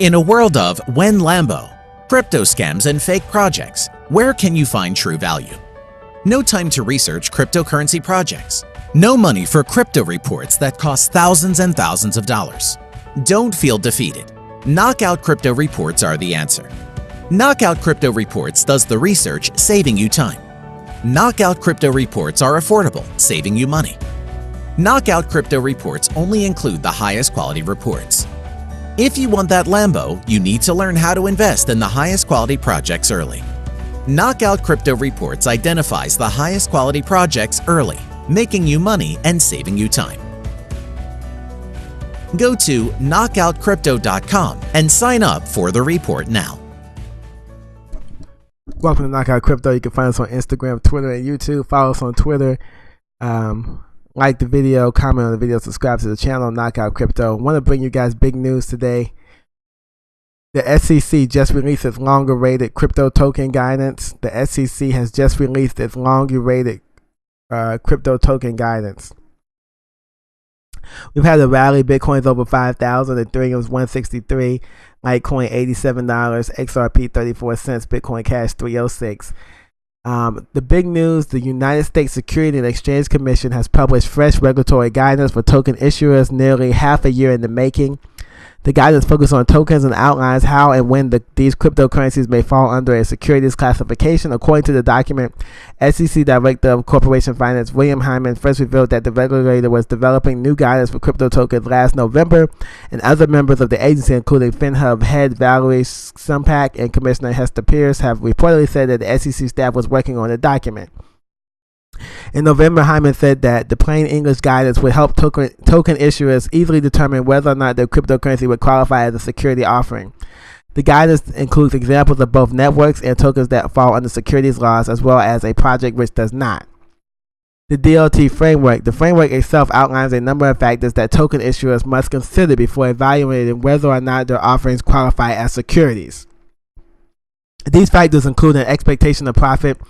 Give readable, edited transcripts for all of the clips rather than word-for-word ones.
In a world of when Lambo, crypto scams, and fake projects, where can you find true value? No time to research cryptocurrency projects. No money for crypto reports that cost thousands and thousands of dollars. Don't feel defeated. Knockout Crypto Reports are the answer. Knockout Crypto Reports does the research, saving you time. Knockout Crypto Reports are affordable, saving you money. Knockout Crypto Reports only include the highest quality reports. If you want that Lambo, you need to learn how to invest in the highest quality projects early. Knockout Crypto Reports identifies the highest quality projects early, making you money and saving you time. Go to knockoutcrypto.com and sign up for the report now. Welcome to Knockout Crypto. You can find us on Instagram, Twitter, and YouTube. Follow us on Twitter. Like the video, comment on the video, subscribe to the channel, Knockout Crypto. Want to bring you guys big news today. The SEC just released its longer-rated crypto token guidance. The SEC has just released its longer-rated crypto token guidance. We've had a rally. Bitcoin's over 5,000. Ethereum's 163. Litecoin $87. XRP 34 cents. Bitcoin Cash 306. The big news, the United States Securities and Exchange Commission has published fresh regulatory guidance for token issuers nearly half a year in the making. The guidance focuses on tokens and outlines how and when these cryptocurrencies may fall under a securities classification. According to the document, SEC Director of Corporation Finance William Hyman first revealed that the regulator was developing new guidance for crypto tokens last November, and other members of the agency, including FinHub head Valerie Sumpak and Commissioner Hester Pierce, have reportedly said that the SEC staff was working on the document. In November, Hyman said that the plain English guidance would help token issuers easily determine whether or not their cryptocurrency would qualify as a security offering. The guidance includes examples of both networks and tokens that fall under securities laws, as well as a project which does not. The DLT framework. The framework itself outlines a number of factors that token issuers must consider before evaluating whether or not their offerings qualify as securities. These factors include an expectation of profit,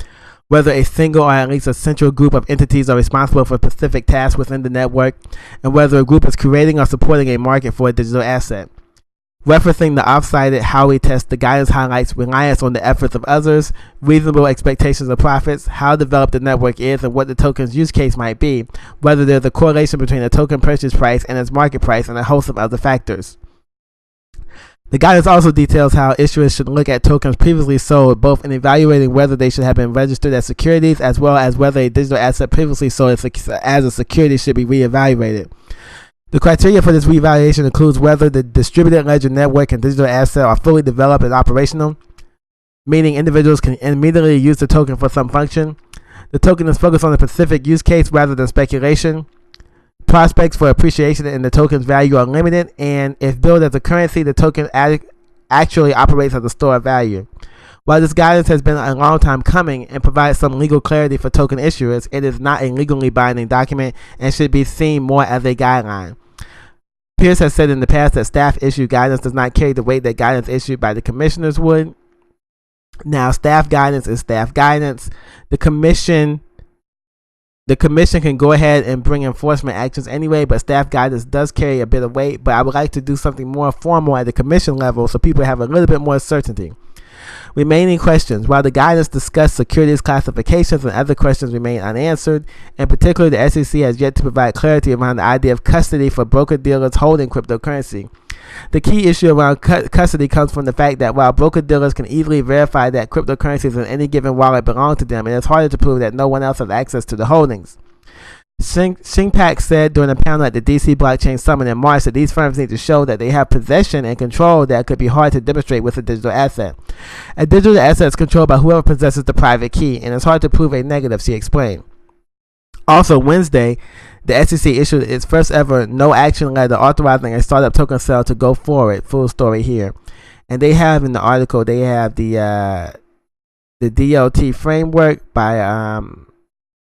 whether a single or at least a central group of entities are responsible for specific tasks within the network, and whether a group is creating or supporting a market for a digital asset. Referencing the off-cited Howey test, the guidance highlights reliance on the efforts of others, reasonable expectations of profits, how developed the network is, and what the token's use case might be, whether there's a correlation between the token purchase price and its market price, and a host of other factors. The guidance also details how issuers should look at tokens previously sold, both in evaluating whether they should have been registered as securities, as well as whether a digital asset previously sold as a security should be reevaluated. The criteria for this reevaluation includes whether the distributed ledger network and digital asset are fully developed and operational, meaning individuals can immediately use the token for some function. The token is focused on a specific use case rather than speculation. Prospects for appreciation in the token's value are limited, and if billed as a currency, the token actually operates as a store of value. While this guidance has been a long time coming and provides some legal clarity for token issuers, it is not a legally binding document and should be seen more as a guideline. Pierce has said in the past that staff-issued guidance does not carry the weight that guidance issued by the commissioners would. Now, staff guidance is staff guidance. The commission can go ahead and bring enforcement actions anyway, but staff guidance does carry a bit of weight. But I would like to do something more formal at the commission level so people have a little bit more certainty. Remaining questions. While the guidance discussed securities classifications and other questions remain unanswered, in particular, the SEC has yet to provide clarity around the idea of custody for broker-dealers holding cryptocurrency. The key issue around custody comes from the fact that while broker-dealers can easily verify that cryptocurrencies in any given wallet belong to them, it is harder to prove that no one else has access to the holdings. Sumpak said during a panel at the DC Blockchain Summit in March that these firms need to show that they have possession and control that could be hard to demonstrate with a digital asset. A digital asset is controlled by whoever possesses the private key, and it's hard to prove a negative, she explained. Also, Wednesday, the SEC issued its first ever no-action letter authorizing a startup token sale to go forward. Full story here. And they have in the article, they have the DLT framework by,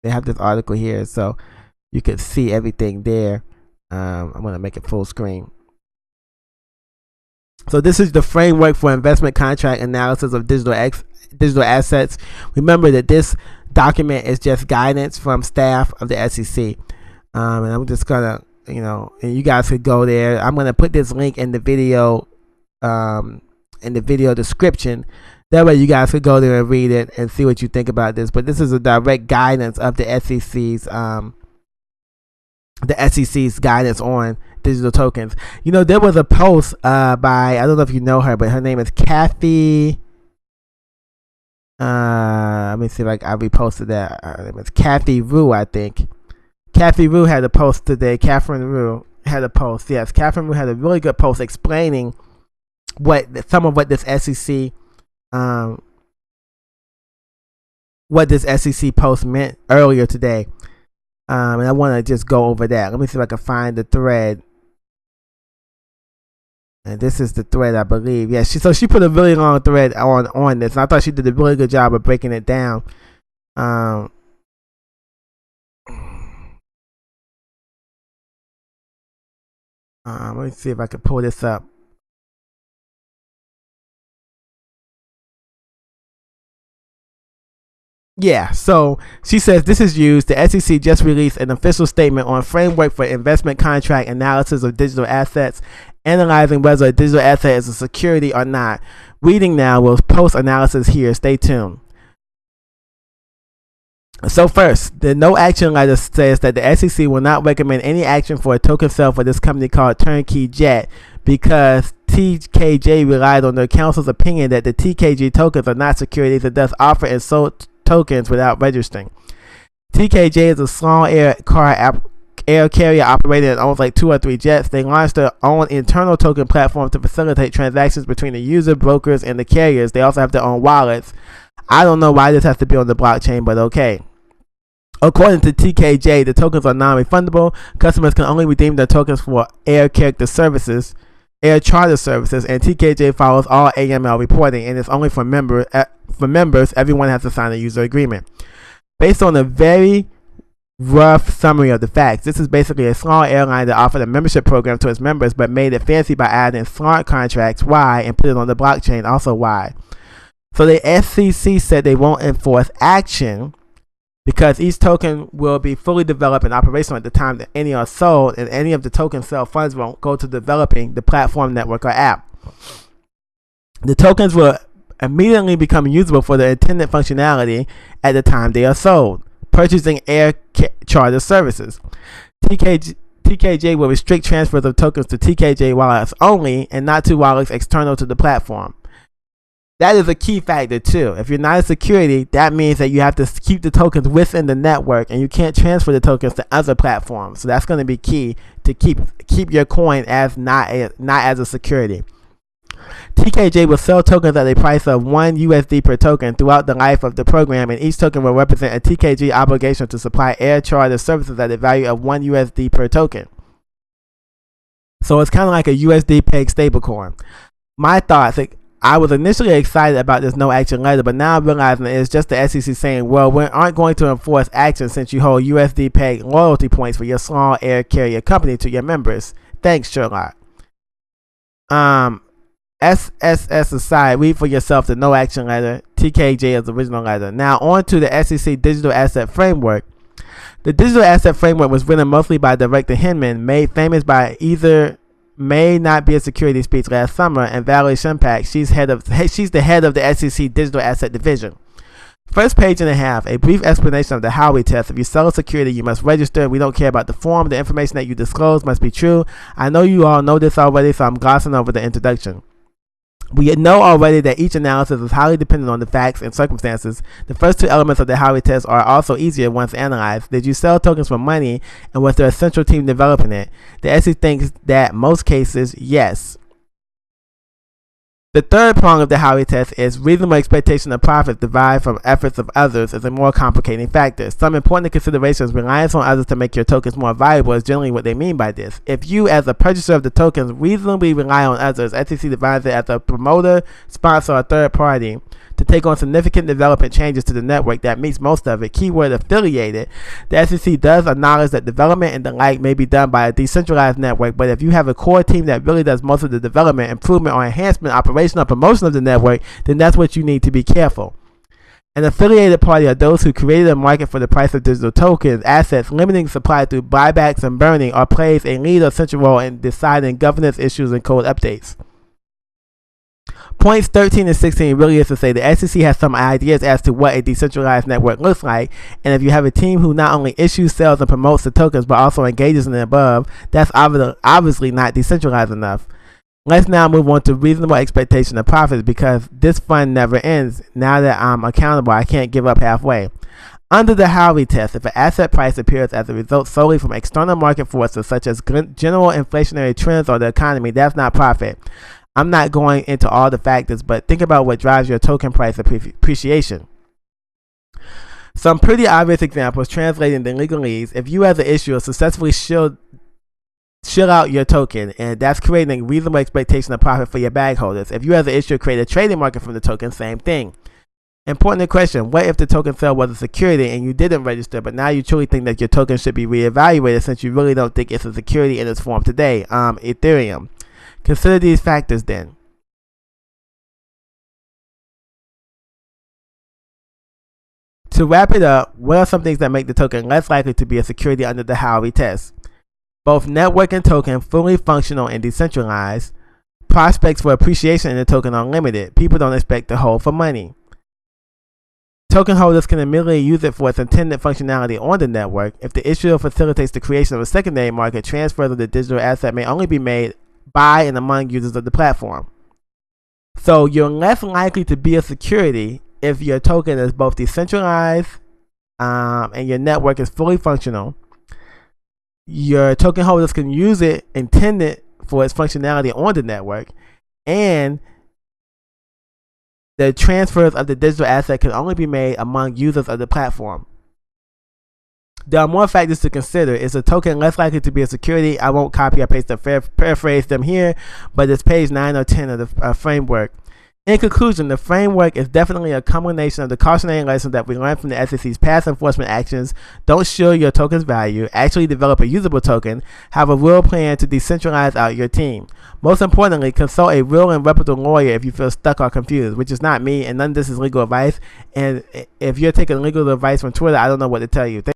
they have this article here, so you can see everything there. I'm going to make it full screen. So this is the framework for investment contract analysis of digital assets. Remember that this document is just guidance from staff of the SEC. And I'm just going to, and you guys could go there. I'm going to put this link in the video in the video description. That way you guys could go there and read it and see what you think about this. But this is a direct guidance of the SEC's guidance on digital tokens. You know, there was a post by, I don't know if you know her, but her name is Kathy. Let me see if I reposted that. Her name is Kathy Rue, I think. Kathy Rue had a post today. Catherine Rue had a post. Yes, Catherine Rue had a really good post explaining some of what this SEC post meant earlier today. And I want to just go over that. Let me see if I can find the thread. And this is the thread, I believe. Yeah, so she put a really long thread on this. And I thought she did a really good job of breaking it down. Let me see if I can pull this up. Yeah, so she says this is used. The SEC just released an official statement on framework for investment contract analysis of digital assets, analyzing whether a digital asset is a security or not. Reading now will post analysis here. Stay tuned. So first, the no action letter says that the SEC will not recommend any action for a token sale for this company called Turnkey Jet because TKJ relied on their counsel's opinion that the TKJ tokens are not securities and thus offer and sold tokens without registering. TKJ is a small air carrier operator that owns like 2 or 3 jets. They launched their own internal token platform to facilitate transactions between the user, brokers, and the carriers. They also have their own wallets. I don't know why this has to be on the blockchain, but okay. According to TKJ, the tokens are non-refundable. Customers can only redeem their tokens for air charter services, and TKJ follows all AML reporting, and it's only for members. Everyone has to sign a user agreement. Based on a very rough summary of the facts, this is basically a small airline that offered a membership program to its members, but made it fancy by adding smart contracts Y and put it on the blockchain, also Y. So the SEC said they won't enforce action because each token will be fully developed and operational at the time that any are sold, and any of the token sale funds won't go to developing the platform, network, or app. The tokens will immediately become usable for the intended functionality at the time they are sold. Purchasing air charter services. TKJ will restrict transfers of tokens to TKJ wallets only and not to wallets external to the platform. That is a key factor too. If you're not a security, that means that you have to keep the tokens within the network and you can't transfer the tokens to other platforms. So that's going to be key to keep your coin as not as a security. TKJ will sell tokens at a price of $1 per token throughout the life of the program, and each token will represent a TKJ obligation to supply air charter services at a value of $1 per token. So it's kind of like a USD peg stablecoin. My thoughts, I was initially excited about this no action letter, but now I'm realizing it's just the SEC saying, well, we aren't going to enforce action since you hold USD peg loyalty points for your small air carrier company to your members. Thanks, Sherlock. SSS aside, read for yourself the no action letter. TKJ is the original letter. Now on to the SEC Digital Asset Framework. The Digital Asset Framework was written mostly by Director Hinman, made famous by either May Not Be a Security speech last summer, and Valerie Shumpak. She's the head of the SEC Digital Asset Division. First page and a half, a brief explanation of the Howey test. If you sell a security, you must register. We don't care about the form. The information that you disclose must be true. I know you all know this already, so I'm glossing over the introduction. We know already that each analysis is highly dependent on the facts and circumstances. The first 2 elements of the Howey test are also easier once analyzed. Did you sell tokens for money, and was there a central team developing it? The SEC thinks that most cases, yes. The third prong of the Howey test is reasonable expectation of profits derived from efforts of others is a more complicating factor. Some important considerations: reliance on others to make your tokens more valuable is generally what they mean by this. If you, as a purchaser of the tokens, reasonably rely on others, SEC defines it as a promoter, sponsor, or third party to take on significant development changes to the network that meets most of it. Keyword affiliated. The SEC does acknowledge that development and the like may be done by a decentralized network, but if you have a core team that really does most of the development, improvement, or enhancement, operation, or promotion of the network, then that's what you need to be careful. An affiliated party are those who created a market for the price of digital tokens, assets, limiting supply through buybacks and burning, or plays a lead or central role in deciding governance issues and code updates. Points 13 and 16 really is to say the SEC has some ideas as to what a decentralized network looks like, and if you have a team who not only issues, sells, and promotes the tokens but also engages in the above, that's obviously not decentralized enough. Let's now move on to reasonable expectation of profits, because this fun never ends. Now that I'm accountable, I can't give up halfway. Under the Howey test, if an asset price appears as a result solely from external market forces such as general inflationary trends or the economy, that's not profit. I'm not going into all the factors, but think about what drives your token price appreciation. Some pretty obvious examples translating the legalese: if you as an issuer successfully shill out your token, and that's creating a reasonable expectation of profit for your bag holders. If you as an issuer create a trading market from the token, same thing. Important question: what if the token sale was a security and you didn't register, but now you truly think that your token should be reevaluated since you really don't think it's a security in its form today? Ethereum. Consider these factors then. To wrap it up, what are some things that make the token less likely to be a security under the Howey test? Both network and token fully functional and decentralized. Prospects for appreciation in the token are limited. People don't expect to hold for money. Token holders can immediately use it for its intended functionality on the network. If the issuer facilitates the creation of a secondary market, transfers of the digital asset may only be made by and among users of the platform. So you're less likely to be a security if your token is both decentralized and your network is fully functional. Your token holders can use it intended for its functionality on the network, and the transfers of the digital asset can only be made among users of the platform. There are more factors to consider. Is a token less likely to be a security? I won't copy or paste or paraphrase them here, but it's page 9 or 10 of the framework. In conclusion, the framework is definitely a combination of the cautionary lessons that we learned from the SEC's past enforcement actions. Don't shill your token's value, actually develop a usable token, have a real plan to decentralize out your team. Most importantly, consult a real and reputable lawyer if you feel stuck or confused, which is not me, and none of this is legal advice. And if you're taking legal advice from Twitter, I don't know what to tell you.